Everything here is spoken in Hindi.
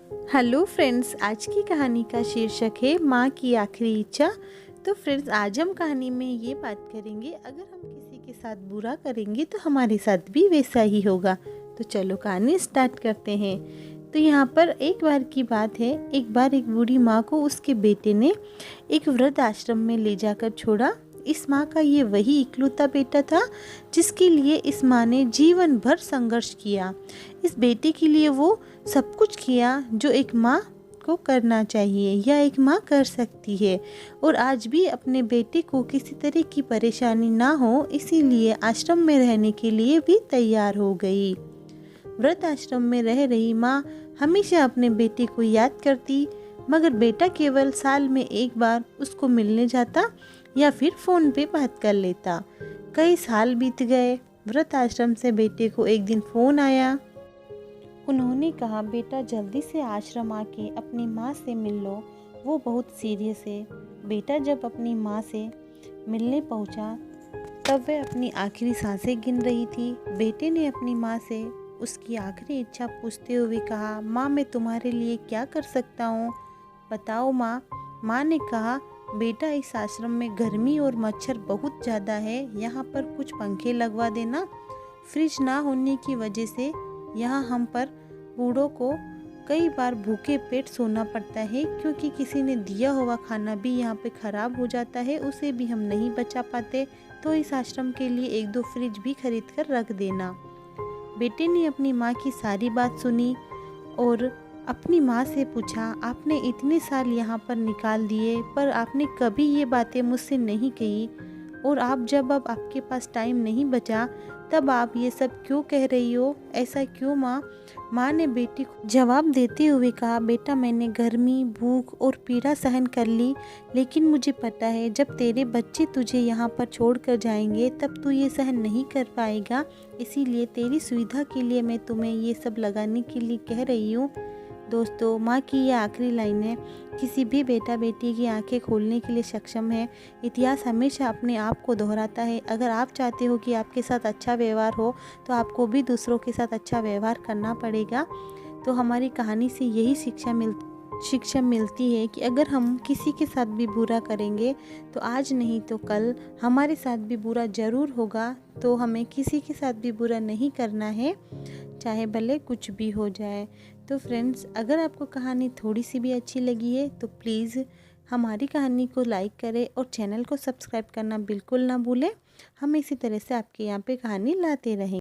हेलो फ्रेंड्स, आज की कहानी का शीर्षक है माँ की आखिरी इच्छा। तो फ्रेंड्स, आज हम कहानी में ये बात करेंगे, अगर हम किसी के साथ बुरा करेंगे तो हमारे साथ भी वैसा ही होगा। तो चलो कहानी स्टार्ट करते हैं। तो यहाँ पर एक बार की बात है, एक बार एक बूढ़ी माँ को उसके बेटे ने एक वृद्ध आश्रम में ले जाकर छोड़ा। इस माँ का ये वही इकलौता बेटा था जिसके लिए इस माँ ने जीवन भर संघर्ष किया। इस बेटे के लिए वो सब कुछ किया जो एक माँ को करना चाहिए या एक माँ कर सकती है, और आज भी अपने बेटे को किसी तरह की परेशानी ना हो इसीलिए आश्रम में रहने के लिए भी तैयार हो गई। वृद्ध आश्रम में रह रही माँ हमेशा अपने बेटे को याद करती, मगर बेटा केवल साल में एक बार उसको मिलने जाता या फिर फ़ोन पे बात कर लेता। कई साल बीत गए। वृद्ध आश्रम से बेटे को एक दिन फ़ोन आया। उन्होंने कहा, बेटा जल्दी से आश्रम आके अपनी माँ से मिल लो, वो बहुत सीरियस है। बेटा जब अपनी माँ से मिलने पहुँचा तब वह अपनी आखिरी सांसें गिन रही थी। बेटे ने अपनी माँ से उसकी आखिरी इच्छा पूछते हुए कहा, माँ मैं तुम्हारे लिए क्या कर सकता हूँ, बताओ माँ। माँ ने कहा, बेटा इस आश्रम में गर्मी और मच्छर बहुत ज़्यादा है, यहाँ पर कुछ पंखे लगवा देना। फ्रिज ना होने की वजह से यहाँ हम पर बूढ़ों को कई बार भूखे पेट सोना पड़ता है, क्योंकि किसी ने दिया हुआ खाना भी यहाँ पे ख़राब हो जाता है, उसे भी हम नहीं बचा पाते। तो इस आश्रम के लिए एक दो फ्रिज भी खरीद कर रख देना। बेटे ने अपनी माँ की सारी बात सुनी और अपनी माँ से पूछा, आपने इतने साल यहाँ पर निकाल दिए पर आपने कभी ये बातें मुझसे नहीं कही, और आप जब अब आपके पास टाइम नहीं बचा तब आप ये सब क्यों कह रही हो, ऐसा क्यों माँ। माँ ने बेटी को जवाब देते हुए कहा, बेटा मैंने गर्मी, भूख और पीड़ा सहन कर ली, लेकिन मुझे पता है जब तेरे बच्चे तुझे यहाँ पर छोड़ कर जाएंगे तब तू ये सहन नहीं कर पाएगा, इसीलिए तेरी सुविधा के लिए मैं तुम्हें ये सब लगाने के लिए कह रही हूँ। दोस्तों, माँ की ये आखिरी लाइन है, किसी भी बेटा बेटी की आंखें खोलने के लिए सक्षम है। इतिहास हमेशा अपने आप को दोहराता है। अगर आप चाहते हो कि आपके साथ अच्छा व्यवहार हो तो आपको भी दूसरों के साथ अच्छा व्यवहार करना पड़ेगा। तो हमारी कहानी से यही शिक्षा मिलती है कि अगर हम किसी के साथ भी बुरा करेंगे तो आज नहीं तो कल हमारे साथ भी बुरा ज़रूर होगा। तो हमें किसी के साथ भी बुरा नहीं करना है, चाहे भले कुछ भी हो जाए। तो फ्रेंड्स, अगर आपको कहानी थोड़ी सी भी अच्छी लगी है तो प्लीज़ हमारी कहानी को लाइक करें और चैनल को सब्सक्राइब करना बिल्कुल ना भूलें। हम इसी तरह से आपके यहाँ पे कहानी लाते रहेंगे।